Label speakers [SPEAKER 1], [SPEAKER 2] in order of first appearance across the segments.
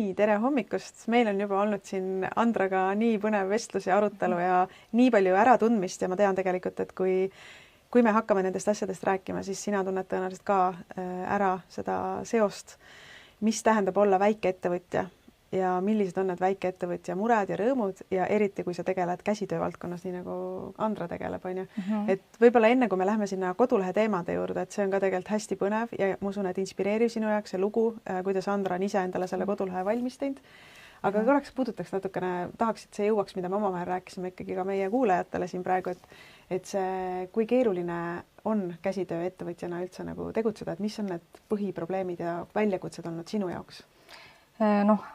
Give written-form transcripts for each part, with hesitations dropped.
[SPEAKER 1] Tere hommikust! Meil on juba olnud siin Andraga nii põnev vestlus ja arutelu ja nii palju äratundmist ja ma tean tegelikult, et kui me hakkame nendest asjadest rääkima, siis sina tunned tõenäoliselt ka ära seda seost, mis tähendab olla väikeettevõtja ja millised on need väikeettevõtja mured ja rõõmud ja eriti, kui sa tegeled käsitöö valdkonnas, nii nagu Andra tegeleb, on ju. Et võib-olla enne, kui me lähme sinna kodulehe teemade juurde, et see on ka tegelikult hästi põnev ja ma usun, et inspireeriv sinu jaoks see lugu, kuidas Andra on ise endale selle kodulehe valmis teinud. Aga korraks puudutaks natukene, tahaks, et see jõuaks, mida me omavahel rääkisime ikkagi ka meie kuulajatele siin praegu, et see, kui keeruline on käsitöö ettevõtjana üldse nagu tegutseda, et mis on need põhiprobleemid ja väljakutsed olnud sinu jaoks?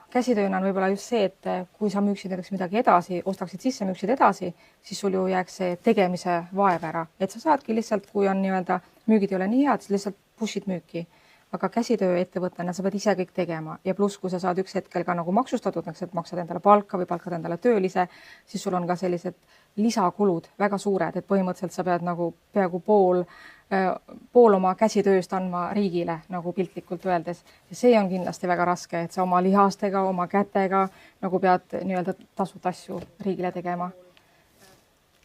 [SPEAKER 2] Käsitööna on võib-olla just see, et kui sa müüksid näiteks midagi edasi, ostaksid sisse, müüksid edasi, siis sul ju jääks see tegemise vaev ära. Et sa saadki lihtsalt, kui on nii-öelda müügid ei ole nii head, siis lihtsalt push'id müüki. Aga käsitöö ettevõttena sa pead ise kõik tegema ja pluss, kui sa saad üks hetkel ka nagu maksustatud, et maksad endale palka või palkad endale töölise, siis sul on ka sellised lisakulud väga suured, et põhimõtteliselt sa pead nagu peaaegu pool oma käsitööst andma riigile, nagu piltlikult öeldes. Ja see on kindlasti väga raske, et sa oma lihastega, oma kätega nagu pead nii-öelda tasud asju riigile tegema.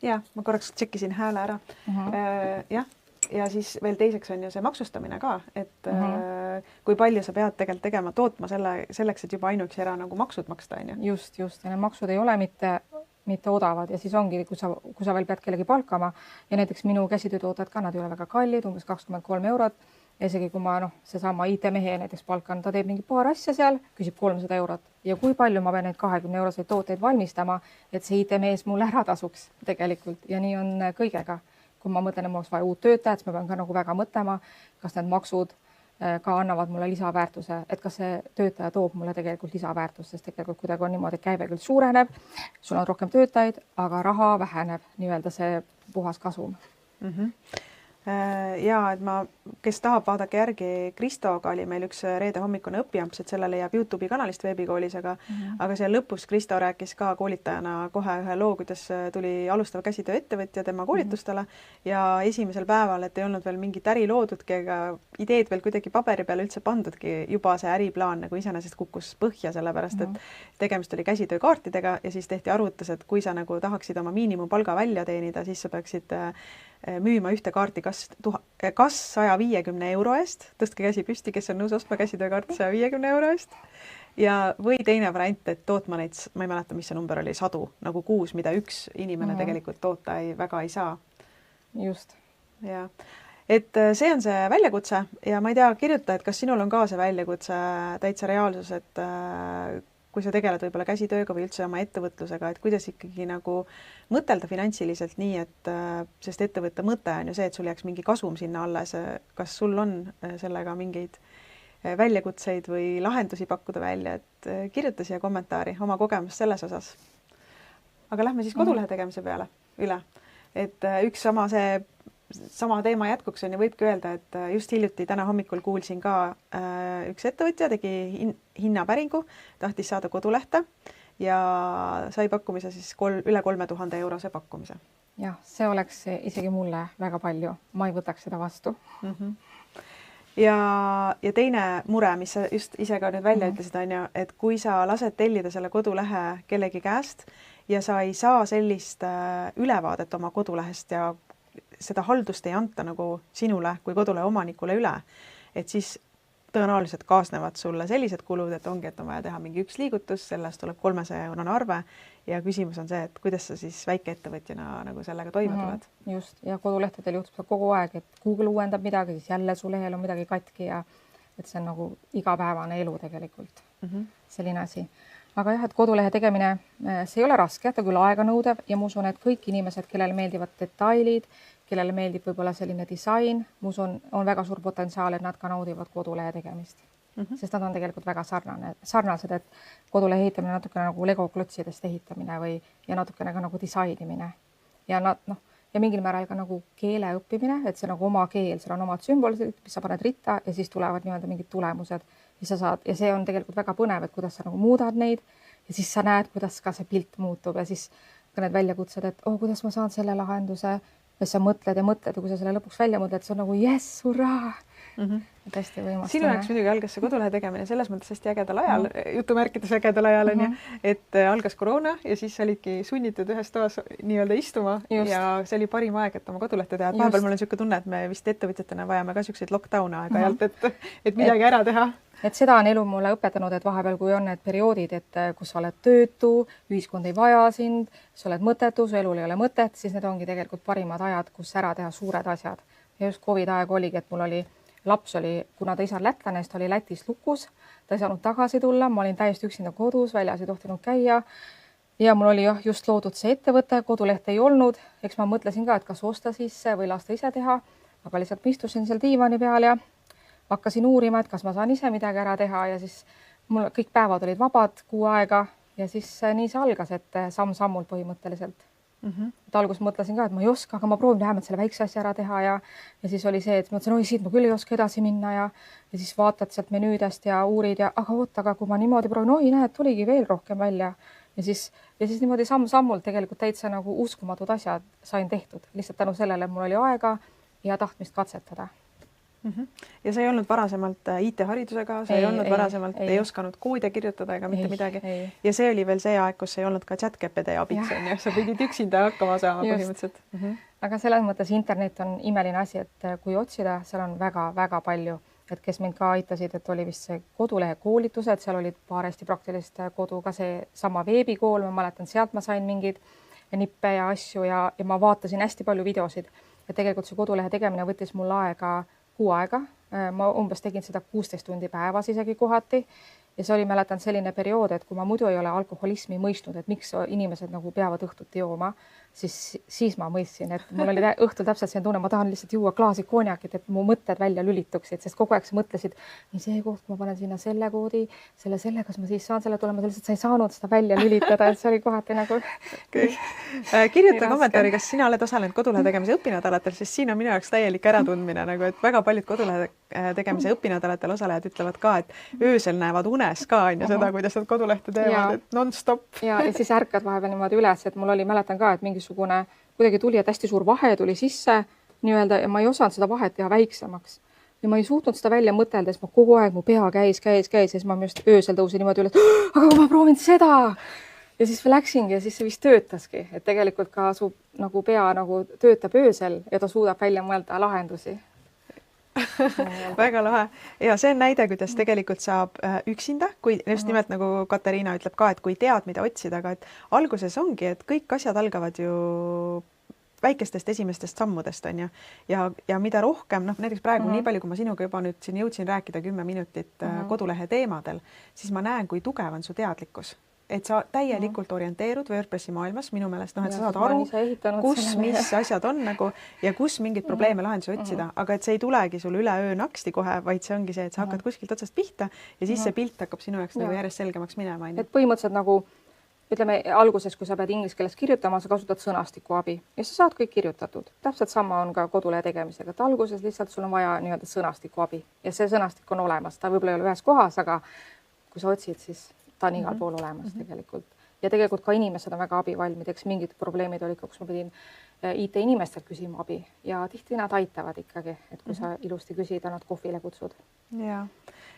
[SPEAKER 1] Ja, ma korraks tšekkisin hääle ära. Jah. Ja siis veel teiseks on ju see maksustamine ka, et kui palju sa pead tegelikult tegema, tootma selleks, et juba ainuüksi ära nagu maksud maksta, on ju?
[SPEAKER 2] Just. Ja need maksud ei ole mitte odavad ja siis ongi, kui sa veel pead kellegi palkama ja näiteks minu käsitöötooted ka, nad ei ole väga kallid, umbes 23 eurot. Ja isegi kui ma seesama IT-mehe näiteks palkan, ta teeb mingi paar asja seal, küsib 300 eurot ja kui palju ma pean neid 20 euroseid tooteid valmistama, et see IT-mees mulle ära tasuks tegelikult ja nii on kõigega. Kui ma mõtlen, et mul oleks vaja uut töötajat, siis ma pean ka nagu väga mõtlema, kas need maksud ka annavad mulle lisaväärtuse, et kas see töötaja toob mulle tegelikult lisaväärtust, sest tegelikult kuidagi on niimoodi, et käive küll suureneb, sul on rohkem töötajaid, aga raha väheneb, nii-öelda see puhas kasum.
[SPEAKER 1] Ja, et kes tahab vaadake järgi, Kristoga oli meil üks reede hommikune õpiamps, et selle leiab YouTube'i kanalist veebikoolis, aga seal lõpus Kristo rääkis ka koolitajana kohe ühe loo, kuidas tuli alustav käsitöö ettevõtja tema koolitustele ja esimesel päeval, et ei olnud veel mingit äri loodudki, ega ideed veel kuidagi paberi peale üldse pandudki, juba see äriplaan nagu iseenesest kukkus põhja, sellepärast et tegemist oli käsitöökaartidega ja siis tehti arvutus, et kui sa nagu tahaksid oma miinimumpalga välja teenida, siis sa peaksid müüma ühte kaarti kas 150 euro eest, tõstke käsi püsti, kes on nõus ostma käsitöökaarti 150 euro eest ja või teine variant, et tootma neid, ma ei mäleta, mis see number oli, 100 nagu kuus, mida üks inimene tegelikult toota väga ei saa.
[SPEAKER 2] Just.
[SPEAKER 1] Ja. Et see on see väljakutse ja ma ei tea, kirjuta, et kas sinul on ka see väljakutse täitsa reaalsus, et kui sa tegeled võib-olla käsitööga või üldse oma ettevõtlusega, et kuidas ikkagi nagu mõtelda finantsiliselt nii, et sest ettevõtte mõte on ju see, et sul jääks mingi kasum sinna alles. Kas sul on sellega mingeid väljakutseid või lahendusi pakkuda välja, et kirjuta siia kommentaari oma kogemust selles osas. Aga lähme siis kodulehe tegemise peale üle. Et üks sama teema jätkuks on ja võibki öelda, et just hiljuti täna hommikul kuulsin ka üks ettevõtja tegi hinnapäringu, tahtis saada kodulehte ja sai pakkumise siis üle 3000 eurose pakkumise.
[SPEAKER 2] Jah, see oleks isegi mulle väga palju. Ma ei võtaks seda vastu.
[SPEAKER 1] Ja teine mure, mis sa just ise ka nüüd välja ütlesid, on ju, et kui sa lased tellida selle kodulehe kellegi käest ja sa ei saa sellist ülevaadet oma kodulehest ja seda haldust ei anta nagu sinule kui kodulehe omanikule üle, et siis tõenäoliselt kaasnevad sulle sellised kulud, et ongi, et on vaja teha mingi üks liigutus, sellest tuleb 300-eurone arve ja küsimus on see, et kuidas sa siis väikeettevõtjana nagu sellega toime tuled.
[SPEAKER 2] Just, ja kodulehtedel juhtub kogu aeg, et Google uuendab midagi, siis jälle su lehel on midagi katki ja et see on nagu igapäevane elu tegelikult, selline asi. Aga jah, et kodulehe tegemine, see ei ole raske, ta küll aega nõudev ja ma usun, et kõik inimesed, kellele meeldivad detailid, kellele meeldib võib-olla selline disain, ma usun, on väga suur potentsiaal, et nad ka naudivad kodulehe tegemist. Sest nad on tegelikult väga sarnased, et kodulehe ehitamine natukene nagu Lego klotsidest ehitamine ja natukene ka nagu disainimine. Ja ja mingil määral ka nagu keele õppimine, et see nagu oma keel, seal on omad sümbolid, mis sa paned ritta ja siis tulevad nii-öelda mingid tulemused ja see on tegelikult väga põnev, et kuidas sa nagu muudad neid ja siis sa näed, kuidas ka see pilt muutub ja siis ka need väljakutsed, et kuidas ma saan selle lahenduse, ja sa mõtled ja mõtled ja kui sa selle lõpuks välja mõtled, see on nagu jess, hurraa. Hästi võimas.
[SPEAKER 1] Sinu jaoks muidugi algas see kodulehe tegemine selles mõttes hästi ägedal ajal, jutumärkides ägedal ajal on ju, et algas koroona ja siis olidki sunnitud ühes toas nii-öelda istuma ja see oli parim aeg, et oma kodulehte teha. Vahepeal mul on niisugune tunne, et me vist ettevõtjatena vajame ka niisuguseid lockdown'e aeg-ajalt, et midagi ära teha.
[SPEAKER 2] Et seda on elu mulle õpetanud, et vahepeal, kui on need perioodid, et kus sa oled töötu, ühiskond ei vaja sind, sa oled mõttetu, su elul ei ole mõtet, siis need ongi tegelikult parimad ajad, kus ära teha suured asjad. Ja just COVID aeg oligi, et mul oli laps oli, kuna ta isa on lätlane, siis ta oli Lätis lukus, ta ei saanud tagasi tulla, ma olin täiesti üksinda kodus, väljas ei tohtinud käia ja mul oli just loodud see ettevõte, koduleht ei olnud, eks ma mõtlesin ka, et kas osta sisse või lasta ise teha, aga lihtsalt ma istusin seal diivani peal ja hakkasin uurima, et kas ma saan ise midagi ära teha ja siis mul kõik päevad olid vabad 6 aega ja siis nii see algas, et samm-sammult põhimõtteliselt. Et alguses mõtlesin ka, et ma ei oska, aga ma proovin vähemalt selle väikse asja ära teha ja siis oli see, et mõtlesin, oi siit ma küll ei oska edasi minna ja siis vaatad sealt menüüdest ja uurid ja aga oota, aga kui ma niimoodi proovin, oi näed, tuligi veel rohkem välja ja siis niimoodi samm-sammult tegelikult täitsa nagu uskumatud asjad sain tehtud lihtsalt tänu sellele, et mul oli aega ja tahtmist katsetada.
[SPEAKER 1] Ja sa ei olnud varasemalt IT-haridusega, sa ei olnud varasemalt, ei osanud koode kirjutada ega mitte midagi. Ja see oli veel see aeg, kus ei olnud ka chat-GPT abiks, on ju, sa pidid üksinda hakkama saama põhimõtteliselt.
[SPEAKER 2] Aga selles mõttes internet on imeline asi, et kui otsida, seal on väga-väga palju, et kes mind ka aitasid, et oli vist see kodulehe koolitused, seal olid paar hästi praktilist kodu, ka see sama veebikool, ma mäletan, sealt ma sain mingeid nippe ja asju ja ma vaatasin hästi palju videosid ja tegelikult see kodulehe tegemine võttis mul aega 6 aega, ma umbes tegin seda 16 tundi päevas isegi kohati ja see oli, mäletan, selline periood, et kui ma muidu ei ole alkoholismi mõistnud, et miks inimesed nagu peavad õhtuti jooma, siis ma mõistsin, et mul oli õhtul täpselt see tunne, ma tahan lihtsalt juua klaasi konjakit, et mu mõtted välja lülituksid, sest kogu aeg sa mõtlesid, nii see koht, ma panen sinna selle koodi, selle, kas ma siis saan selle tulema, lihtsalt sa ei saanud seda välja lülitada, et see oli kohati nagu
[SPEAKER 1] Kirjuta kommentaari, kas sina oled osalenud kodulehe tegemise õpinädalatel, sest siin on minu jaoks täielik äratundmine, nagu et väga paljud kodulehe tegemise õpinädalatel osalejad ütlevad ka, et öösel näevad unes ka on ja seda, kuidas nad kodulehte teevad, et non-stop.
[SPEAKER 2] Ja siis ärkad vahepeal niimoodi üles, et mul oli, mäletan ka, et mingisugune kuidagi tuli, et hästi suur vahe tuli sisse nii-öelda ja ma ei osanud seda vahet teha väiksemaks. Ja ma ei suutnud seda välja mõtelda, sest ma kogu aeg mu pea käis ja siis ma just öösel tõusin niimoodi üle, et aga kui ma proovin seda ja siis läksingi ja siis see vist töötaski, et tegelikult ka su nagu pea nagu töötab öösel ja ta suudab välja mõelda lahendusi.
[SPEAKER 1] Väga lahe ja see on näide, kuidas tegelikult saab üksinda, kui just nimelt nagu Katariina ütleb ka, et kui tead, mida otsida, aga et alguses ongi, et kõik asjad algavad ju väikestest esimestest sammudest on ju ja mida rohkem, näiteks praegu nii palju, kui ma sinuga juba nüüd siin jõudsin rääkida 10 minutit kodulehe teemadel, siis ma näen, kui tugev on su teadlikkus. Et sa täielikult orienteerud WordPressi maailmas minu meelest, et sa saad aru, kus mis asjad on nagu ja kus mingid probleeme lahendusi otsida, aga et see ei tulegi sul üleöö naksti kohe, vaid see ongi see, et sa hakkad kuskilt otsast pihta ja siis see pilt hakkab sinu jaoks nagu järjest selgemaks minema.
[SPEAKER 2] Et põhimõtteliselt nagu ütleme alguses, kui sa pead inglise keeles kirjutama, sa kasutad sõnastiku abi ja sa saad kõik kirjutatud. Täpselt sama on ka kodulehe tegemisega, et alguses lihtsalt sul on vaja nii-öelda sõnastiku abi ja see sõnastik on olemas, ta võib-olla ei ole ühes kohas, aga kui sa otsid, siis ta on igal pool olemas tegelikult. Ja tegelikult ka inimesed on väga abivalmid, eks mingid probleemid olid, kus ma pidin IT-inimestelt küsima abi ja tihti nad aitavad ikkagi, et kui sa ilusti küsid ja nad kohvile kutsud.
[SPEAKER 1] Ja,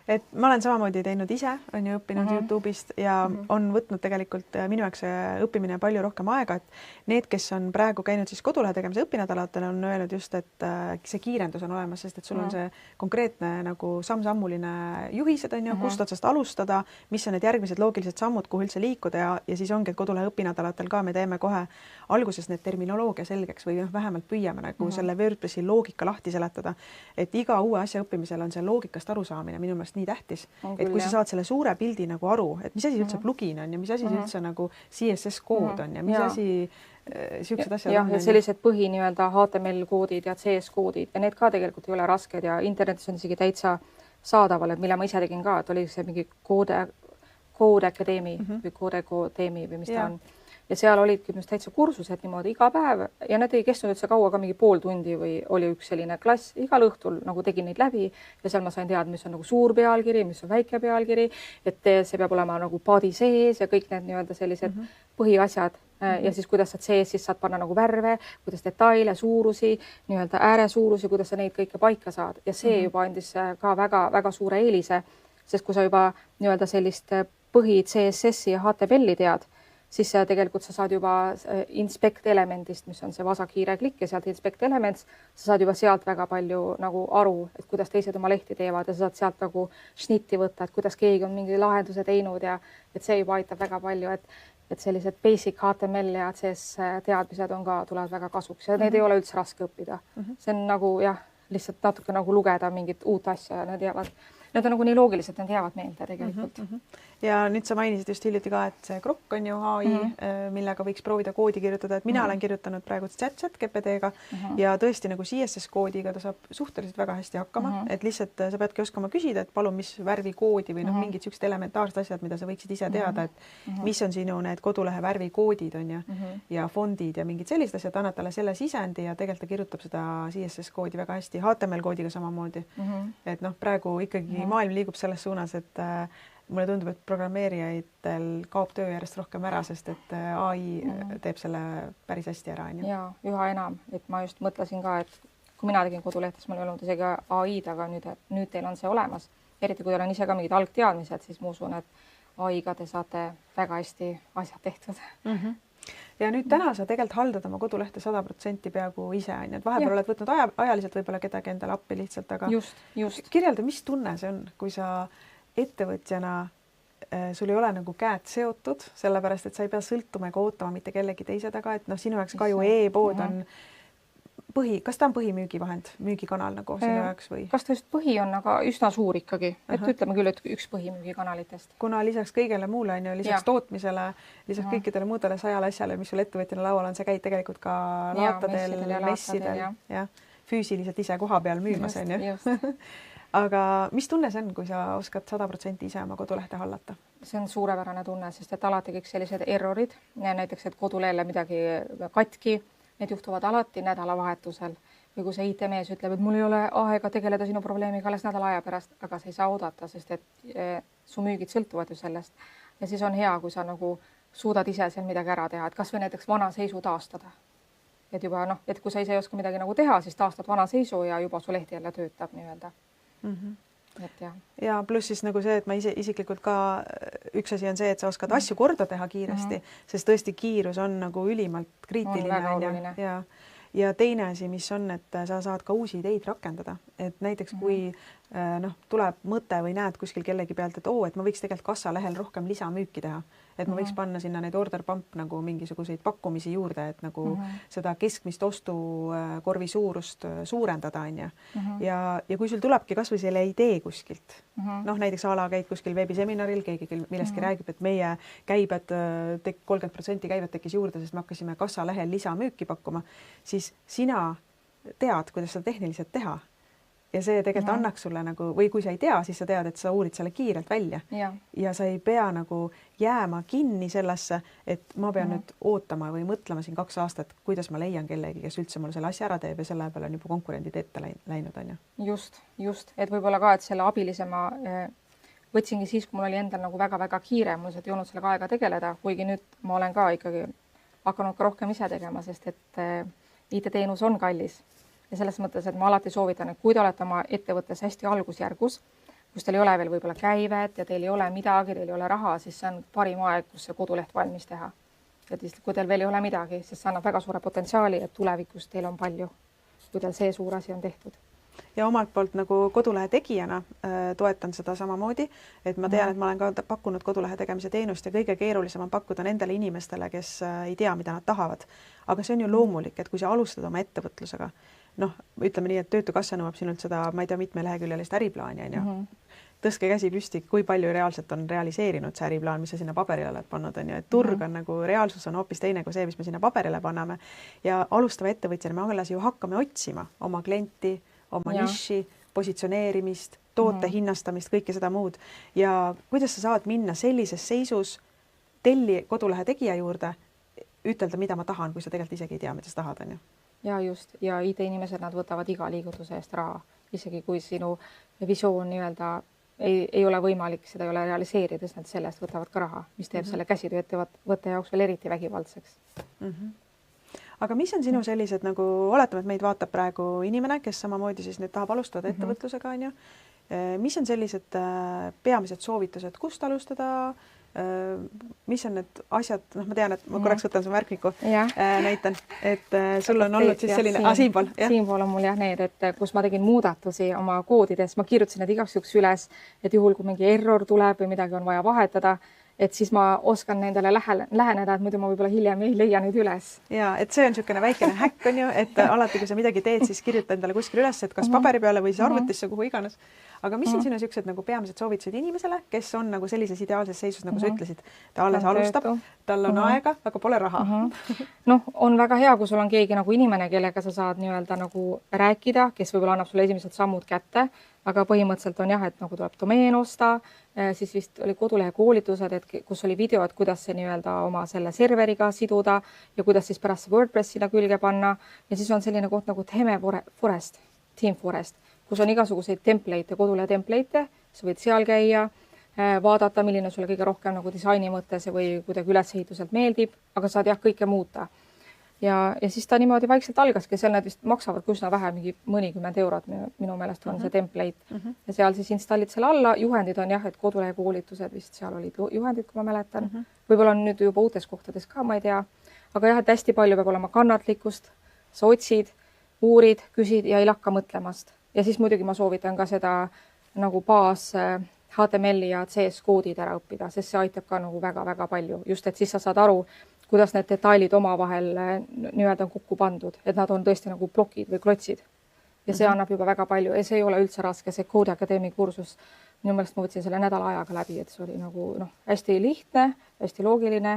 [SPEAKER 1] et ma olen samamoodi teinud ise, on ju õppinud YouTube'ist ja on võtnud tegelikult minu jaoks õppimine palju rohkem aega, et need, kes on praegu käinud siis kodulehe tegemise õpinädalatel, on öelnud just, et see kiirendus on olemas, sest et sul on see konkreetne nagu samm-sammuline juhised, on ju, kust otsast alustada, mis on need järgmised loogilised sammud, kuhu üldse liikuda ja siis ongi, et kodulehe õpinädalatel ka me teeme kohe alguses need terminoloogia selgeks või vähemalt püüame nagu selle WordPressi loogika lahti seletada, et iga uue asja õppimisel on see loogikast arusaamine minu meelest nii tähtis, et kui sa saad selle suure pildi nagu aru, et mis asi üldse plugin on ja mis asi üldse nagu CSS kood on ja mis asi siuksed asjad
[SPEAKER 2] on. Ja sellised põhi nii-öelda HTML koodid ja CS koodid ja need ka tegelikult ei ole rasked ja internetis on isegi täitsa saadaval, et mille ma ise tegin ka, et oli see mingi Code Academy või Code Academy või mis ta on. Ja seal olidki just täitsa kursused niimoodi iga päev ja need ei kestnud üldse kaua, ka mingi pool tundi või oli üks selline klass, igal õhtul nagu tegin neid läbi ja seal ma sain teada, mis on nagu suur pealkiri, mis on väike pealkiri, et see peab olema nagu paadi sees ja kõik need nii-öelda sellised põhiasjad ja siis kuidas sa sees saad panna nagu värve, kuidas detaile, suurusi, nii-öelda ääresuurusi, kuidas sa neid kõike paika saad ja see juba andis ka väga-väga suure eelise, sest kui sa juba nii-öelda sellist põhi CSS-i ja HTML-i tead, siis tegelikult sa saad juba inspect elementist, mis on see vasakiire klikk ja sealt inspect elements, sa saad juba sealt väga palju nagu aru, et kuidas teised oma lehti teevad ja sa saad sealt nagu šnitti võtta, et kuidas keegi on mingi lahenduse teinud ja et see juba aitab väga palju, et sellised basic HTML ja CS teadmised on ka, tulevad väga kasuks ja need ei ole üldse raske õppida. See on nagu jah, lihtsalt natuke nagu lugeda mingit uut asja ja need on nagu nii loogilised, need jäävad meelde tegelikult.
[SPEAKER 1] Ja nüüd sa mainisid just hiljuti ka, et see Grok on ju AI, millega võiks proovida koodi kirjutada, et mina olen kirjutanud praegu ChatGPT-ga ja tõesti nagu CSS koodiga ta saab suhteliselt väga hästi hakkama, et lihtsalt sa peadki oskama küsida, et palun, mis värvi koodi või mingid sellised elementaarsed asjad, mida sa võiksid ise teada, et mis on sinu need kodulehe värvi koodid on ja fondid ja mingid sellised asjad, annad talle selle sisendi ja tegelikult ta kirjutab seda CSS koodi väga hästi, HTML koodiga samamoodi. Et noh, praegu ikkagi maailm liigub selles suunas, et mulle tundub, et programmeerijatel kaob töö järjest rohkem ära, sest et AI teeb selle päris hästi ära.
[SPEAKER 2] Ja üha enam, et ma just mõtlesin ka, et kui mina tegin kodulehtes, mul ei olnud isegi AI-d, aga nüüd teil on see olemas. Eriti kui teil on ise ka mingid algteadmised, siis ma usun, et AI-ga te saate väga hästi asjad tehtud.
[SPEAKER 1] Ja nüüd täna sa tegelikult haldad oma kodulehte 100% peaaegu ise, et vahepeal oled võtnud ajaliselt võib-olla kedagi endale appi lihtsalt, aga
[SPEAKER 2] just.
[SPEAKER 1] Kirjelda, mis tunne see on, kui sa ettevõtjana sul ei ole nagu käed seotud, sellepärast, et sa ei pea sõltuma ega ootama mitte kellegi teise taga, et noh, sinu jaoks ka ju e-pood on kas ta on põhimüügivahend, müügikanal nagu sinu jaoks või?
[SPEAKER 2] Kas ta just põhi on, aga üsna suur ikkagi, et ütleme küll, et üks põhimüügikanalitest.
[SPEAKER 1] Kuna lisaks kõigele muule on ju, lisaks tootmisele, lisaks kõikidele muudele 100 asjale, mis sul ettevõtjana laual on, sa käid tegelikult ka laatadel, messidel ja füüsiliselt ise koha peal müümas on ju. Aga mis tunne see on, kui sa oskad 100% ise oma kodulehte hallata?
[SPEAKER 2] See on suurepärane tunne, sest et alati kõik sellised errorid, näiteks, et kodulehele midagi katki, need juhtuvad alati nädalavahetusel või kui see IT-mees ütleb, et mul ei ole aega tegeleda sinu probleemiga alles nädala aja pärast, aga sa ei saa oodata, sest et su müügid sõltuvad ju sellest. Ja siis on hea, kui sa nagu suudad ise seal midagi ära teha, et kas või näiteks vana seisu taastada. Et juba et kui sa ise ei oska midagi nagu teha, siis taastad vana seisu ja juba su leht jälle töötab nii-öelda.
[SPEAKER 1] Ja pluss siis nagu see, et ma isiklikult ka üks asi on see, et sa oskad asju korda teha kiiresti, sest tõesti kiirus on nagu ülimalt kriitiline ja teine asi, mis on, et sa saad ka uusi ideid rakendada, et näiteks kui tuleb mõte või näed kuskil kellegi pealt, et et ma võiks tegelikult kassalehel rohkem lisamüüki teha, et ma võiks panna sinna neid order pump nagu mingisuguseid pakkumisi juurde, et nagu seda keskmist ostukorvi suurust suurendada on ja kui sul tulebki kas või selle idee kuskilt, näiteks a la käid kuskil veebiseminaril, keegi millestki räägib, et meie käibed 30% käivet tekkis juurde, sest me hakkasime kassalehel lisamüüki pakkuma, siis sina tead, kuidas seda tehniliselt teha. Ja see tegelikult annaks sulle nagu, või kui sa ei tea, siis sa tead, et sa uurid selle kiirelt välja ja sa ei pea nagu jääma kinni sellesse, et ma pean nüüd ootama või mõtlema siin 2 aastat, kuidas ma leian kellegi, kes üldse mul selle asja ära teeb ja selle peale on juba konkurendid ette läinud, on ju.
[SPEAKER 2] Just, et võib-olla ka, et selle abilise ma võtsingi siis, kui mul oli endal nagu väga-väga kiire, mul ei olnud sellega aega tegeleda, kuigi nüüd ma olen ka ikkagi hakanud ka rohkem ise tegema, sest et IT-teenus on kallis. Ja selles mõttes, et ma alati soovitan, et kui te olete oma ettevõttes hästi algusjärgus, kus teil ei ole veel võib-olla käivet ja teil ei ole midagi, teil ei ole raha, siis see on parim aeg, kus see koduleht valmis teha. Et kui teil veel ei ole midagi, siis see annab väga suure potentsiaali, et tulevikus teil on palju, kui teil see suur asi on tehtud.
[SPEAKER 1] Ja omalt poolt nagu kodulehe tegijana toetan seda samamoodi, et ma tean, et ma olen ka pakkunud kodulehe tegemise teenust ja kõige keerulisem on pakkuda nendele inimestele, kes ei tea, mida nad tahavad. Aga see on ju loomulik, et kui sa alustad oma ettevõtlusega, ütleme nii, et Töötukassa nõuab sinult seda, ma ei tea, mitme leheküljelist äriplaani, on ju. Tõstke käsi püsti, kui palju reaalselt on realiseerinud see äriplaan, mis sa sinna paberile oled pannud, on ju, et turg on nagu, reaalsus on hoopis teine kui see, mis me sinna paberile panname. Ja alustava ettevõtjana me alles ju hakkame otsima oma klienti, oma niši, positsioneerimist, toote hinnastamist, kõike seda muud. Ja kuidas sa saad minna sellises seisus kodulehe tegija juurde, ütelda, mida ma tahan, kui sa tegelikult isegi ei tea, mida sa tahad, on ju.
[SPEAKER 2] Ja just, ja IT-inimesed, nad võtavad iga liigutuse eest raha, isegi kui sinu visioon nii-öelda ei ole võimalik, seda ei ole realiseerida, sest nad selle eest võtavad ka raha, mis teeb selle käsitööettevõtte jaoks veel eriti vägivaldseks.
[SPEAKER 1] Aga mis on sinu sellised nagu, oletame, et meid vaatab praegu inimene, kes samamoodi siis nüüd tahab alustada ettevõtlusega, on ju. Mis on sellised peamised soovitused, kust alustada? Mis on need asjad, noh, ma tean, et ma korraks võtan su märkmiku, näitan, et sul on olnud siis selline,
[SPEAKER 2] siinpool on mul jah need, et kus ma tegin muudatusi oma koodides, ma kirjutasin need igaks juhuks üles, et juhul, kui mingi error tuleb või midagi on vaja vahetada, et siis ma oskan nendele läheneda, et muidu ma võib-olla hiljem ei leia neid üles.
[SPEAKER 1] Ja, et see on niisugune väikene häkk, on ju, et alati, kui sa midagi teed, siis kirjuta endale kuskil üles, et kas paberi peale või siis arvutisse, kuhu iganes. Aga mis on sinu niisugused nagu peamised soovitused inimesele, kes on nagu sellises ideaalses seisus, nagu sa ütlesid, ta alles alustab, tal on aega, aga pole raha.
[SPEAKER 2] Noh, on väga hea, kui sul on keegi nagu inimene, kellega sa saad nii-öelda nagu rääkida, kes võib-olla annab sulle esimesed sammud kätte, aga põhimõtteliselt on jah, et nagu tuleb domeen osta, siis vist oli kodulehe koolitused, et kus oli video, et kuidas see nii-öelda oma selle serveriga siduda ja kuidas siis pärast see WordPress sinna külge panna. Ja siis on selline koht nagu Theme Forest, Team Forest, kus on igasuguseid template'e, kodulehe template'e, sa võid seal käia, vaadata, milline sulle kõige rohkem nagu disaini mõttes või kuidagi ülesehituselt meeldib, aga saad jah kõike muuta. Ja siis ta niimoodi vaikselt algaski, seal need vist maksavad üsna vähe, mingi mõnikümmend eurot minu meelest on see template ja seal siis installid selle alla. Juhendid on jah, et kodulehe koolitused vist seal olid juhendid, kui ma mäletan. Võib-olla on nüüd juba uutes kohtades ka, ma ei tea. Aga jah, et hästi palju peab olema kannatlikkust, sa otsid, uurid, küsid ja ei lakka mõtlemast. Ja siis muidugi ma soovitan ka seda nagu baas HTML ja CS koodid ära õppida, sest see aitab ka nagu väga-väga palju. Just, et siis sa saad aru, kuidas need detailid omavahel nii-öelda on kokku pandud, et nad on tõesti nagu plokid või klotsid. Ja see annab juba väga palju ja see ei ole üldse raske, see Code Academy kursus. Minu meelest ma võtsin selle nädala ajaga läbi, et see oli nagu hästi lihtne, hästi loogiline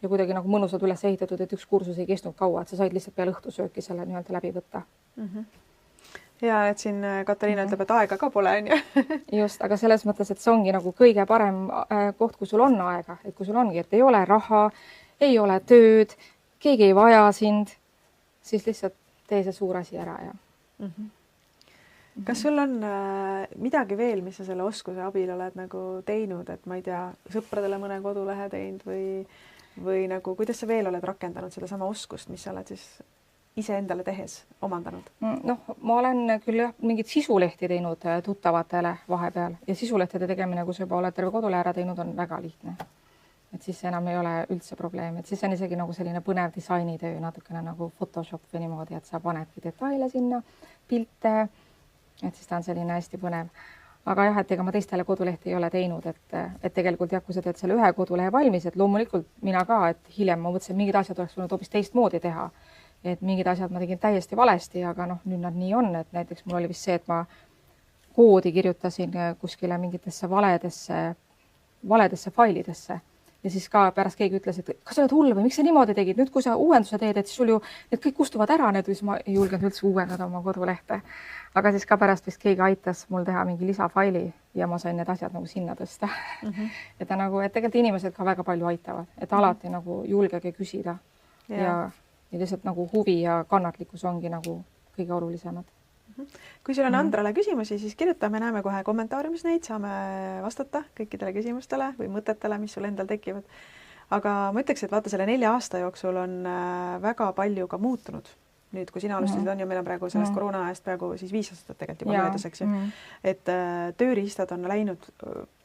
[SPEAKER 2] ja kuidagi nagu mõnusalt üles ehitatud, et üks kursus ei kestnud kaua, et sa said lihtsalt peale õhtusööki selle nii-öelda läbi võtta.
[SPEAKER 1] Ja et siin Katariina ütleb, et aega ka pole, on ju.
[SPEAKER 2] Just, aga selles mõttes, et see ongi nagu kõige parem koht, kui sul on aega, et kui sul ongi, et ei ole raha, ei ole tööd, keegi ei vaja sind, siis lihtsalt tee see suur asi ära. Ja.
[SPEAKER 1] Kas sul on midagi veel, mis sa selle oskuse abil oled nagu teinud, et ma ei tea, sõpradele mõne kodulehe teinud või nagu, kuidas sa veel oled rakendanud seda sama oskust, mis sa oled siis iseendale tehes omandanud?
[SPEAKER 2] Noh, ma olen küll jah, mingid sisulehti teinud tuttavatele vahepeal ja sisulehtede tegemine, kui sa juba oled terve kodulehe ära teinud, on väga lihtne. Et siis enam ei ole üldse probleem, et siis on isegi nagu selline põnev disainitöö, natukene nagu Photoshop või niimoodi, et sa panedki detaile sinna, pilte, et siis ta on selline hästi põnev. Aga jah, et ega ma teistele kodulehti ei ole teinud, et tegelikult jah, kui sa teed selle ühe kodulehe valmis, et loomulikult mina ka, et hiljem ma mõtlesin, mingid asjad oleks võinud hoopis teistmoodi teha, et mingid asjad ma tegin täiesti valesti, aga noh, nüüd nad nii on, et näiteks mul oli vist see, et ma koodi kirjutasin kuskile mingitesse valedesse failidesse. Ja siis ka pärast keegi ütles, et kas sa oled hull või miks sa niimoodi tegid? Nüüd, kui sa uuenduse teed, et siis sul ju need kõik kustuvad ära, need siis ma ei julgenud üldse uuendada oma kodulehte. Aga siis ka pärast vist keegi aitas mul teha mingi lisafaili ja ma sain need asjad nagu sinna tõsta. Et tegelikult inimesed ka väga palju aitavad, et alati nagu julgege küsida ja lihtsalt nagu huvi ja kannatlikkus ongi nagu kõige olulisemad.
[SPEAKER 1] Kui sul on Andrale küsimusi, siis kirjutame, näeme kohe kommentaariumis neid, saame vastata kõikidele küsimustele või mõtetele, mis sul endal tekivad. Aga ma ütleks, et vaata, selle 4 aasta jooksul on väga palju ka muutunud. Nüüd, kui sina alustasid, on ju, meil on praegu sellest koroona ajast praegu siis 5 aastat tegelikult juba möödas, eks ju. Et tööriistad on läinud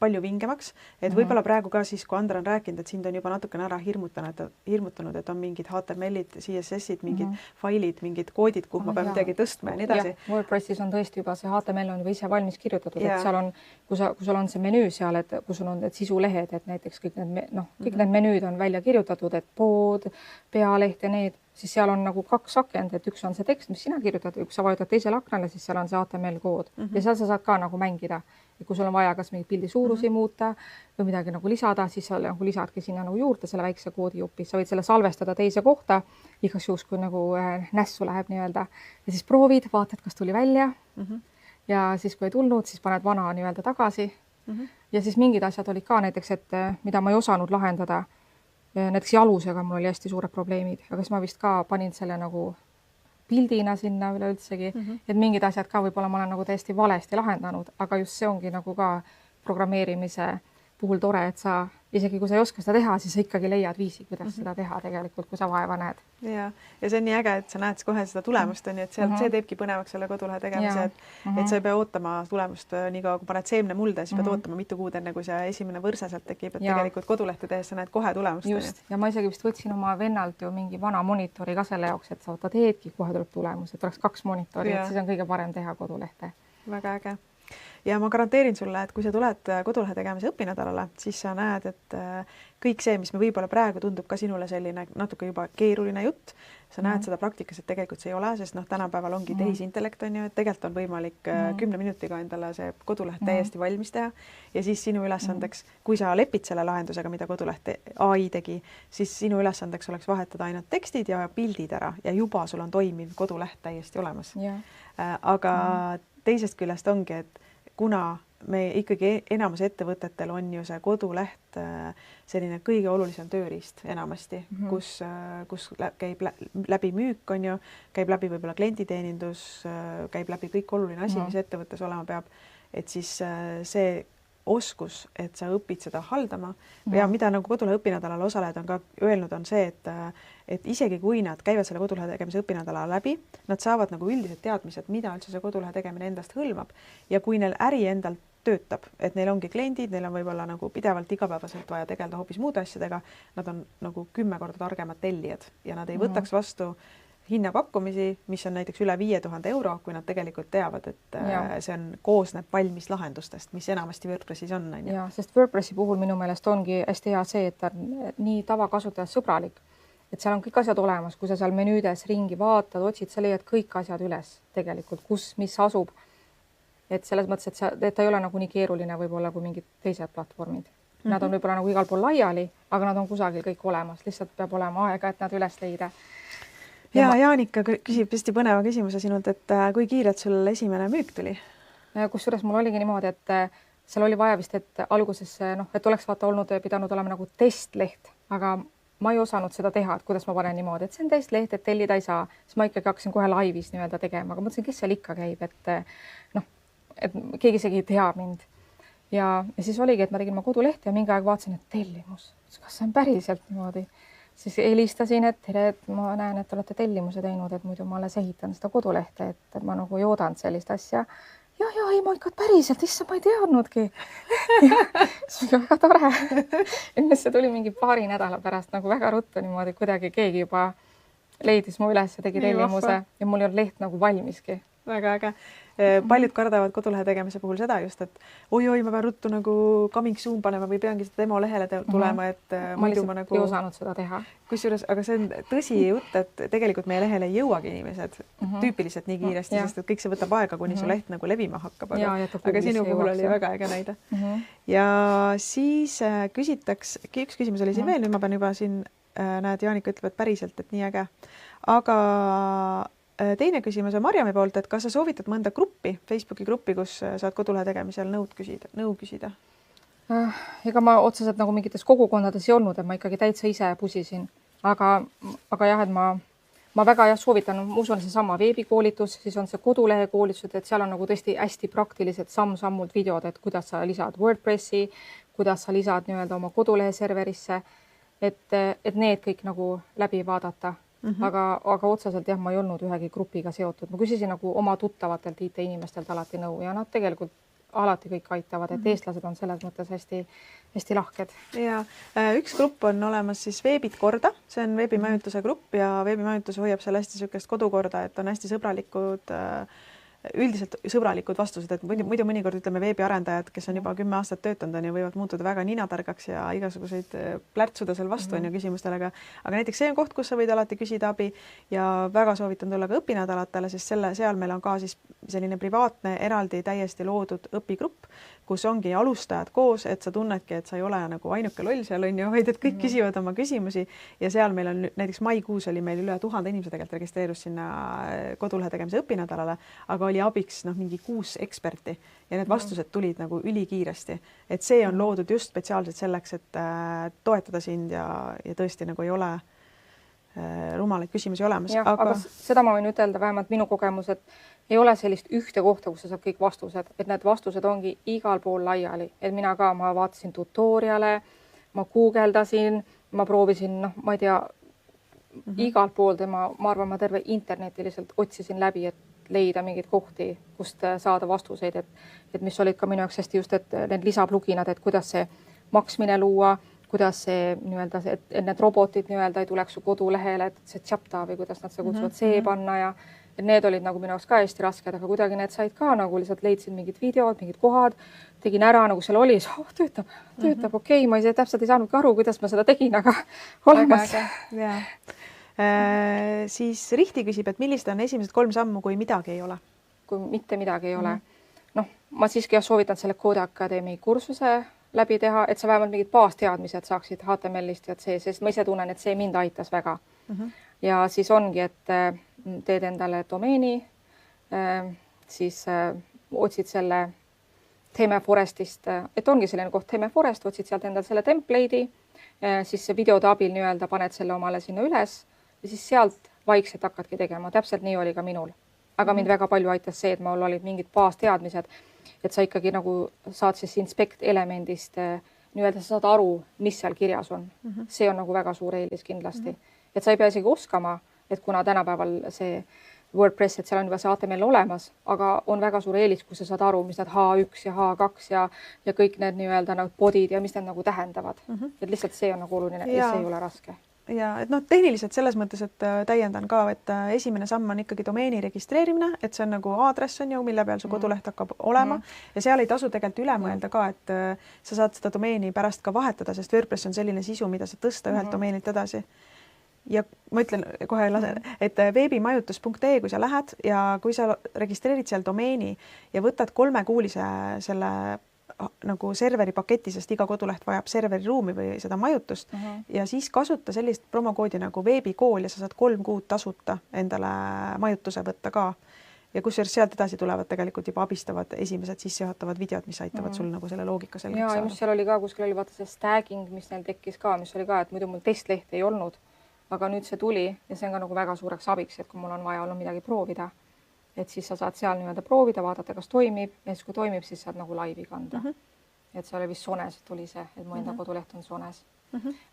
[SPEAKER 1] palju vingemaks, et võib-olla praegu ka siis, kui Andra on rääkinud, et sind on juba natukene ära hirmutanud, et on mingid HTML-id, CSS-id, mingid failid, mingid koodid, kuhu ma pean midagi tõstma ja nii edasi.
[SPEAKER 2] WordPressis on tõesti juba see HTML on juba ise valmis kirjutatud, et seal on, kui sul on see menüü seal, et kus on need sisulehed, et näiteks kõik need menüüd on välja kirjutatud, et pood, pealeht ja need, siis seal on nagu 2 akent, et üks on see tekst, mis sina kirjutad, üks sa vajutad teisele aknale, siis seal on see HTML kood ja seal sa saad ka nagu mängida. Ja kui sul on vaja kas mingi pildi suurusi muuta või midagi nagu lisada, siis sa nagu lisadki sinna nagu juurde selle väikse koodijupi. Sa võid selle salvestada teise kohta, igaks juhus, kui nagu nässu läheb nii-öelda. Ja siis proovid, vaatad, kas tuli välja ja siis kui ei tulnud, siis paned vana nii-öelda tagasi. Ja siis mingid asjad olid ka näiteks, et mida ma ei osanud lahendada. Näiteks jalusega mul oli hästi suured probleemid, aga siis ma vist ka panin selle nagu pildina sinna üleüldsegi, et mingid asjad ka võib-olla ma olen nagu täiesti valesti lahendanud, aga just see ongi nagu ka programmeerimise puhul tore, et sa isegi kui sa ei oska seda teha, siis sa ikkagi leiad viisi, kuidas seda teha tegelikult, kui sa vaeva näed.
[SPEAKER 1] Ja see on nii äge, et sa näed kohe seda tulemust, on ju, et see teebki põnevaks selle kodulehe tegemise, et sa ei pea ootama tulemust nii kaua, kui paned seemne mulda, siis pead ootama mitu kuud enne, kui see esimene võrse sealt tekib, et tegelikult kodulehte tehes sa näed kohe tulemust.
[SPEAKER 2] Just, ja ma isegi vist võtsin oma vennalt ju mingi vana monitori ka selle jaoks, et sa teedki, kohe tuleb tulemus, et oleks 2 monitori, et siis on kõige parem teha kodulehte.
[SPEAKER 1] Väga äge. Ja ma garanteerin sulle, et kui sa tuled kodulehe tegemise õpinädalale, siis sa näed, et kõik see, mis me võib-olla praegu tundub ka sinule selline natuke juba keeruline jutt, sa näed seda praktikas, et tegelikult see ei ole, sest tänapäeval ongi tehisintellekt, on ju, et tegelikult on võimalik 10 minutiga endale see koduleht täiesti valmis teha ja siis sinu ülesandeks, kui sa lepid selle lahendusega, mida koduleht AI tegi, siis sinu ülesandeks oleks vahetada ainult tekstid ja pildid ära ja juba sul on toimiv koduleht täiesti olemas. Aga teisest küljest ongi, et kuna me ikkagi enamus ettevõtetel on ju see koduleht selline kõige olulisem tööriist enamasti, kus käib läbi müük, on ju, käib läbi võib-olla klienditeenindus, käib läbi kõik oluline asi, mis ettevõttes olema peab, et siis see oskus, et sa õpid seda haldama ja mida nagu kodulehe õpinädalal osalejad on ka öelnud, on see, et isegi kui nad käivad selle kodulehe tegemise õpinädala läbi, nad saavad nagu üldised teadmised, mida üldse see kodulehe tegemine endast hõlmab ja kui neil äri endal töötab, et neil ongi kliendid, neil on võib-olla nagu pidevalt igapäevaselt vaja tegeleda hoopis muude asjadega, nad on nagu 10 korda targemad tellijad ja nad ei võtaks vastu hinnapakkumisi, mis on näiteks üle 5000 euro, kui nad tegelikult teavad, et see koosneb valmis lahendustest, mis enamasti WordPressis on.
[SPEAKER 2] Ja, sest WordPressi puhul minu meelest ongi hästi hea see, et ta on nii tavakasutajas sõbralik, et seal on kõik asjad olemas, kui sa seal menüüdes ringi vaatad, otsid, sa leiad kõik asjad üles tegelikult, kus, mis asub. Et selles mõttes, et ta ei ole nagu nii keeruline võib-olla kui mingid teised platvormid. Nad on võib-olla nagu igal pool laiali, aga nad on kusagil kõik olemas, lihtsalt peab olema aega, et nad üles leida.
[SPEAKER 1] Ja Jaanika küsib hästi põneva küsimuse sinult, et kui kiirelt sul esimene müük tuli?
[SPEAKER 2] Kusjuures mul oligi niimoodi, et seal oli vaja vist, et alguses, et oleks pidanud olema nagu testleht, aga ma ei osanud seda teha, et kuidas ma panen niimoodi, et see on testleht, et tellida ei saa. Siis ma ikkagi hakkasin kohe laivis nii-öelda tegema, aga mõtlesin, kes seal ikka käib, et keegi isegi ei tea mind. Ja siis oligi, et ma tegin oma kodulehti ja mingi aeg vaatasin, et tellimus, kas see on päriselt niimoodi. Siis helistasin, et ma näen, et olete tellimuse teinud, et muidu ma alles ehitan seda kodulehte, et ma nagu ei oodanud sellist asja. Ja, ei, ma ikka päriselt, issa ma ei teadnudki. See on väga tore. See tuli mingi paari nädala pärast nagu väga ruttu niimoodi, kuidagi keegi juba leidis mu üles ja tegi tellimuse ja mul ei olnud leht nagu valmiski.
[SPEAKER 1] Väga äge. Paljud kardavad kodulehe tegemise puhul seda just, et oi, ma pean ruttu nagu coming soon panema või peangi seda demo lehele tulema, et
[SPEAKER 2] ma lihtsalt ei osanud seda teha.
[SPEAKER 1] Kusjuures, aga see on tõsi jutt, et tegelikult meie lehele ei jõuagi inimesed tüüpiliselt nii kiiresti, sest et kõik see võtab aega, kuni su leht nagu levima hakkab. Aga sinu puhul oli väga äge näide. Ja siis küsitaks, üks küsimus oli siin veel, nüüd ma pean juba siin, näed, Jaanika ütleb, et päriselt, et nii äge. Aga teine küsimus on Marjami poolt, et kas sa soovitad mõnda gruppi, Facebooki gruppi, kus saad kodulehe tegemisel nõu küsida?
[SPEAKER 2] Ega ma otseselt nagu mingites kogukondades ei olnud, et ma ikkagi täitsa ise pusisin. Aga jah, et ma väga soovitan, ma usun see sama veebikoolitus, siis on see kodulehe koolitused, et seal on nagu tõesti hästi praktilised samm-sammult videod, et kuidas sa lisad WordPressi, kuidas sa lisad nii-öelda oma kodulehe serverisse, et need kõik nagu läbi vaadata. Aga otseselt jah, ma ei olnud ühegi grupiga seotud. Ma küsisin nagu oma tuttavatelt IT-inimestelt alati nõu ja nad tegelikult alati kõik aitavad, et eestlased on selles mõttes hästi lahked. Ja
[SPEAKER 1] üks grupp on olemas siis Veebid korda, see on veebimajutuse grupp ja veebimajutus hoiab seal hästi sükest kodukorda, et on hästi üldiselt sõbralikud vastused, et muidu mõnikord ütleme veebiarendajad, kes on juba 10 aastat töötanud, võivad muutuda väga ninatargaks ja igasuguseid plärtsuda seal vastu on ju küsimustele, aga näiteks see on koht, kus sa võid alati küsida abi ja väga soovitan tulla ka õpinädalatele, sest seal meil on ka siis selline privaatne, eraldi täiesti loodud õpigrupp, kus ongi alustajad koos, et sa tunnedki, et sa ei ole nagu ainuke loll seal on ju, vaid et kõik küsivad oma küsimusi ja seal meil on näiteks maikuus oli meil üle 1000 inimese tegelikult registreerus sinna kodulehe tegemise õpinädalale, aga oli abiks mingi 6 eksperti ja need vastused tulid nagu ülikiiresti, et see on loodud just spetsiaalselt selleks, et toetada sind ja tõesti nagu ei ole rumalaid küsimusi olemas.
[SPEAKER 2] Jah, aga seda ma võin ütelda, vähemalt minu kogemus, et ei ole sellist ühte kohta, kus sa saad kõik vastused, et need vastused ongi igal pool laiali, et mina ka, ma vaatasin tutoriale, ma guugeldasin, ma proovisin, noh, ma ei tea, igalt poolt ja ma arvan, ma terve interneti lihtsalt otsisin läbi, et leida mingeid kohti, kust saada vastuseid, et mis olid ka minu jaoks hästi just, et need lisapluginad, et kuidas see maksmine luua, kuidas see nii-öelda, et need robotid nii-öelda ei tuleks su kodulehele, et see tšapta või kuidas nad seda kutsuvad, see panna ja et need olid nagu minu jaoks ka hästi rasked, aga kuidagi need said ka nagu lihtsalt leidsin mingid videod, mingid kohad, tegin ära nagu seal oli, töötab, okei, ma täpselt ei saanudki aru, kuidas ma seda tegin, aga olemas.
[SPEAKER 1] Siis Rihti küsib, et millised on esimesed 3 sammu, kui midagi ei ole?
[SPEAKER 2] Kui mitte midagi ei ole. Noh, ma siiski soovitan selle Code Academy kursuse läbi teha, et sa vähemalt mingid baasteadmised saaksid HTML-ist ja see, sest ma ise tunnen, et see mind aitas väga. Ja siis ongi, et teed endale domeeni, siis otsid selle Theme Forestist, et ongi selline koht Theme Forest, otsid sealt endale selle template'i, siis videode abil nii-öelda paned selle omale sinna üles ja siis sealt vaikselt hakkadki tegema. Täpselt nii oli ka minul. Aga mind väga palju aitas see, et mul olid mingid baasteadmised, et sa ikkagi nagu saad siis inspect elemendist nii-öelda sa saad aru, mis seal kirjas on. See on nagu väga suur eelis kindlasti. Et sa ei pea isegi oskama, et kuna tänapäeval see WordPress, et seal on juba see HTML olemas, aga on väga suur eelis, kui sa saad aru, mis need H1 ja H2 ja kõik need nii-öelda nagu bodid ja mis need nagu tähendavad. Et lihtsalt see on nagu oluline ja see ei ole raske.
[SPEAKER 1] Ja et noh, tehniliselt selles mõttes, et täiendan ka, et esimene samm on ikkagi domeeni registreerimine, et see on nagu aadress on ju, mille peal su koduleht hakkab olema ja seal ei tasu tegelikult üle mõelda ka, et sa saad seda domeeni pärast ka vahetada, sest WordPress on selline sisu, mida sa tõsta ühelt domeenilt edasi. Ja ma ütlen kohe, et veebimajutus.ee, kui sa lähed ja kui sa registreerid seal domeeni ja võtad 3-kuulise selle nagu serveri paketi, sest iga koduleht vajab serveri ruumi või seda majutust ja siis kasuta sellist promokoodi nagu veebikool ja sa saad 3 kuud tasuta endale majutuse võtta ka. Ja kusjuures sealt edasi tulevad tegelikult juba abistavad esimesed sissejuhatavad videod, mis aitavad sul nagu selle loogika selgeks saada.
[SPEAKER 2] Ja mis seal oli ka, kuskil oli vaata see stagging, mis neil tekkis ka, mis oli ka, et muidu mul testlehti ei olnud, aga nüüd see tuli ja see on ka nagu väga suureks abiks, et kui mul on vaja olnud midagi proovida, et siis sa saad seal nii-öelda proovida, vaadata, kas toimib ja siis kui toimib, siis saad nagu laivi kanda. Et see oli vist Sones tuli see, et mu enda koduleht on Sones.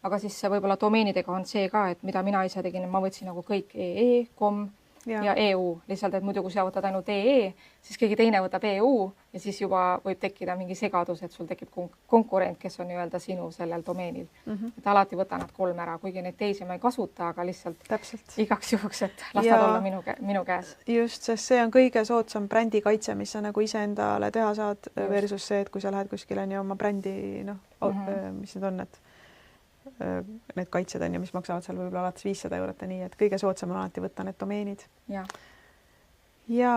[SPEAKER 2] Aga siis võib-olla domeenidega on see ka, et mida mina ise tegin, ma võtsin nagu kõik EE, com ja EU, lihtsalt, et muidu kui sa võtad ainult EE, siis keegi teine võtab EU ja siis juba võib tekkida mingi segadus, et sul tekib konkurent, kes on nii-öelda sinu sellel domeenil. Et alati võta nad 3 ära, kuigi neid teisi ma ei kasuta, aga lihtsalt igaks juhuks, et las nad olla minu käes.
[SPEAKER 1] Just, sest see on kõige soodsam brändi kaitse, mis sa nagu ise endale teha saad versus see, et kui sa lähed kuskile nii oma brändi, mis need on, et need kaitsed on ja mis maksavad seal võib-olla alates 500 eurot ja nii, et kõige soodsam on alati võtta need domeenid. Ja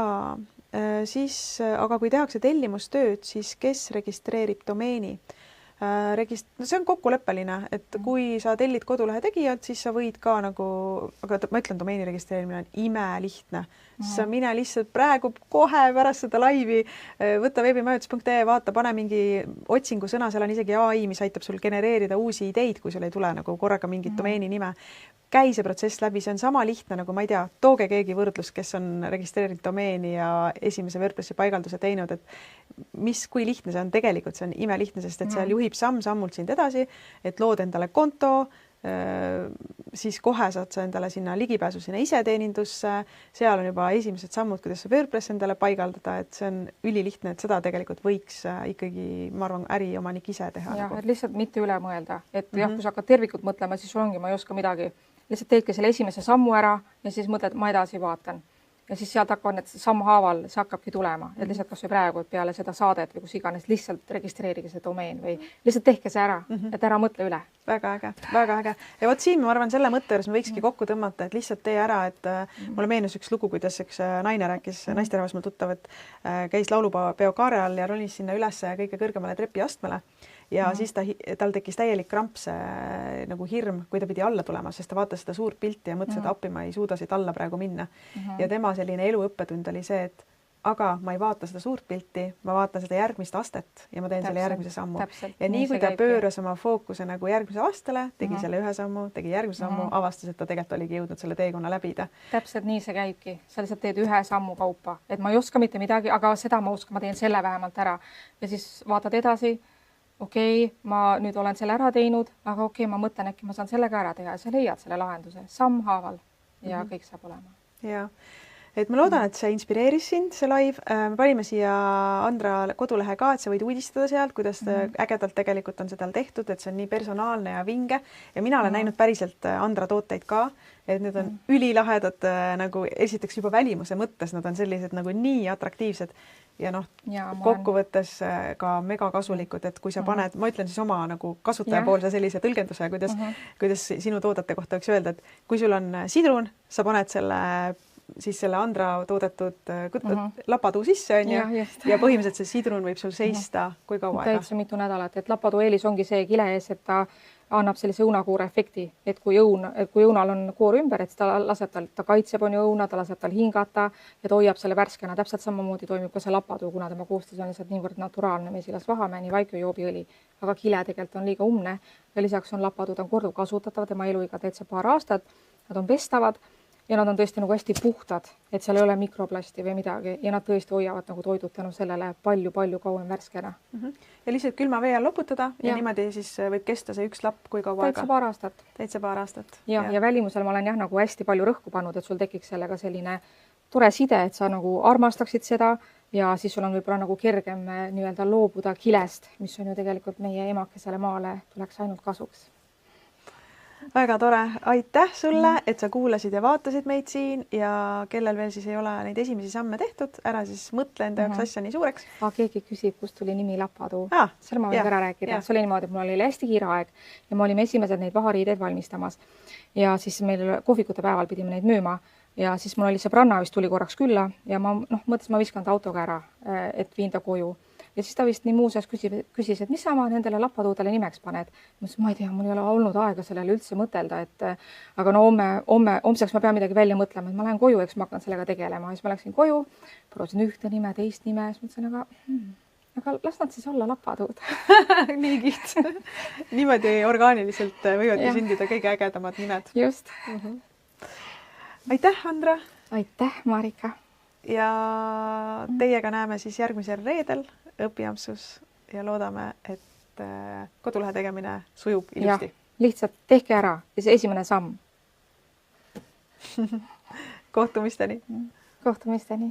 [SPEAKER 1] siis, aga kui tehakse tellimustööd, siis kes registreerib domeeni? See on kokkuleppeline, et kui sa tellid kodulehe tegijad, siis sa võid ka nagu, aga ma ütlen, domeeni registreerimine on imelihtne. Sa mine lihtsalt praegu kohe pärast seda laivi, võta veebimajutus.ee, vaata, pane mingi otsingusõna, seal on isegi AI, mis aitab sul genereerida uusi ideid, kui sul ei tule nagu korraga mingit domeeni nime. Käi see protsess läbi, see on sama lihtne nagu, ma ei tea, tooge keegi võrdlus, kes on registreerinud domeeni ja esimese WordPressi paigalduse teinud, et kui lihtne see on tegelikult, see on imelihtne, sest et seal juhib samm-sammult sind edasi, et lood endale konto, siis kohe saad sa endale sinna ligipääsu sinna iseteenindusse, seal on juba esimesed sammud, kuidas sa WordPress endale paigaldada, et see on ülilihtne, et seda tegelikult võiks ikkagi, ma arvan, äriomanik ise teha.
[SPEAKER 2] Jah, et lihtsalt mitte üle mõelda, et jah, kui sa hakkad tervikut mõtlema, siis sul ongi, ma ei oska midagi. Lihtsalt teedki selle esimese sammu ära ja siis mõtled, ma edasi vaatan. Ja siis sealt hakkavad need sammhaaval, see hakkabki tulema. Et lihtsalt kas või praegu, et peale seda saadet või kus iganes lihtsalt registreerige see domeen või lihtsalt tehke see ära, et ära mõtle üle.
[SPEAKER 1] Väga äge, väga äge. Ja vot siin, ma arvan, selle mõtte juures me võikski kokku tõmmata, et lihtsalt tee ära, et mulle meenus üks lugu, kuidas üks naine rääkis, naisterahvas mul tuttav, et käis laulupeo kaare all ja ronis sinna üles kõige kõrgemale trepiastmele. Ja siis tal tekkis täielik kramps nagu hirm, kui ta pidi alla tulema, sest ta vaatas seda suurt pilti ja mõtles, et appi ma ei suuda siit alla praegu minna. Ja tema selline eluõppetund oli see, et aga ma ei vaata seda suurt pilti, ma vaatan seda järgmist astet ja ma teen selle järgmise sammu. Ja nii kui ta pööras oma fookuse nagu järgmise aastale, tegi selle ühe sammu, tegi järgmise sammu, avastas, et ta tegelikult oligi jõudnud selle teekonna läbida.
[SPEAKER 2] Täpselt nii see käibki. Sa lihtsalt teed ühe sammu kaupa, et ma ei oska mitte midagi, aga seda ma oskan, ma teen selle vähemalt ära. Ja siis vaatad edasi, okei, ma nüüd olen selle ära teinud, aga okei, ma mõtlen, äkki ma saan sellega ära teha ja sa leiad selle lahenduse samm haaval ja kõik saab olema.
[SPEAKER 1] Ja, et ma loodan, et see inspireeris sind, see live. Me panime siia Andra kodulehe ka, et sa võid uudistada sealt, kuidas ägedalt tegelikult on seda tehtud, et see on nii personaalne ja vinge. Ja mina olen näinud päriselt Andra tooteid ka, et need on ülilahedad nagu esiteks juba välimuse mõttes, nad on sellised nagu nii atraktiivsed ja noh, kokkuvõttes ka mega kasulikud, et kui sa paned, ma ütlen siis oma nagu kasutajapoolse sellise tõlgenduse, kuidas sinu toodete kohta võiks öelda, et kui sul on sidrun, sa paned selle Andra toodetud lapatuu sisse on ja põhimõtteliselt see sidrun võib sul seista kui kaua aega?
[SPEAKER 2] Täitsa mitu nädalat, et lapatuu eelis ongi see kile ees, et ta annab sellise õunakuure efekti, et kui õunal on koor ümber, et ta laseb ta kaitseb on ju õuna, ta laseb tal hingata ja ta hoiab selle värskena. Täpselt samamoodi toimib ka see lapatuu, kuna tema koostis on lihtsalt niivõrd naturaalne mesilas vahamäeni vaikujoobiõli, aga kile tegelikult on liiga umne ja lisaks on lapatuu, ta on korduvkasutatavad, tema eluiga täitsa paar aastat, nad on pestavad ja nad on tõesti nagu hästi puhtad, et seal ei ole mikroplasti või midagi ja nad tõesti hoiavad nagu toidud tänu sellele palju-palju kauem värskena.
[SPEAKER 1] Ja lihtsalt külma vee all loputada ja niimoodi siis võib kesta see üks lapp kui kaua aega?
[SPEAKER 2] Täitsa paar aastat.
[SPEAKER 1] Ja
[SPEAKER 2] välimusel ma olen nagu hästi palju rõhku pannud, et sul tekiks sellega selline tore side, et sa nagu armastaksid seda ja siis sul on võib-olla nagu kergem nii-öelda loobuda kilest, mis on ju tegelikult meie emakesele maale tuleks ainult kasuks.
[SPEAKER 1] Väga tore. Aitäh sulle, et sa kuulasid ja vaatasid meid siin ja kellel veel siis ei ole neid esimesi samme tehtud, ära siis mõtle enda jaoks asja nii suureks.
[SPEAKER 2] Keegi küsib, kust tuli nimi lapatuu. Selle ma võin ära rääkida. See oli niimoodi, et mul oli hästi kiire aeg ja me olime esimesed neid vahariideid valmistamas ja siis meil kohvikute päeval pidime neid müüma ja siis mul oli sõbranna vist tuli korraks külla ja ma mõtlesin, ma viskan ta autoga ära, et viin ta koju. Ja siis ta vist nii muuseas küsis, et mis sa nendele lapatuudele nimeks paned. Ma ei tea, mul ei ole olnud aega sellele üldse mõtelda, aga no homseks ma pean midagi välja mõtlema, et ma lähen koju, eks ma hakkan sellega tegelema. Ja siis ma läksin koju, proovisin ühte nime, teist nime, siis mõtlesin, aga las nad siis olla lapatuud.
[SPEAKER 1] Nii kiht. Niimoodi orgaaniliselt võivad sündida kõige ägedamad nimed.
[SPEAKER 2] Just.
[SPEAKER 1] Aitäh, Andra.
[SPEAKER 2] Aitäh, Marika.
[SPEAKER 1] Ja teiega näeme siis järgmisel reedel õpiampsus ja loodame, et kodulehe tegemine sujub ilusti.
[SPEAKER 2] Lihtsalt tehke ära ja see esimene samm.
[SPEAKER 1] Kohtumisteni.
[SPEAKER 2] Kohtumisteni.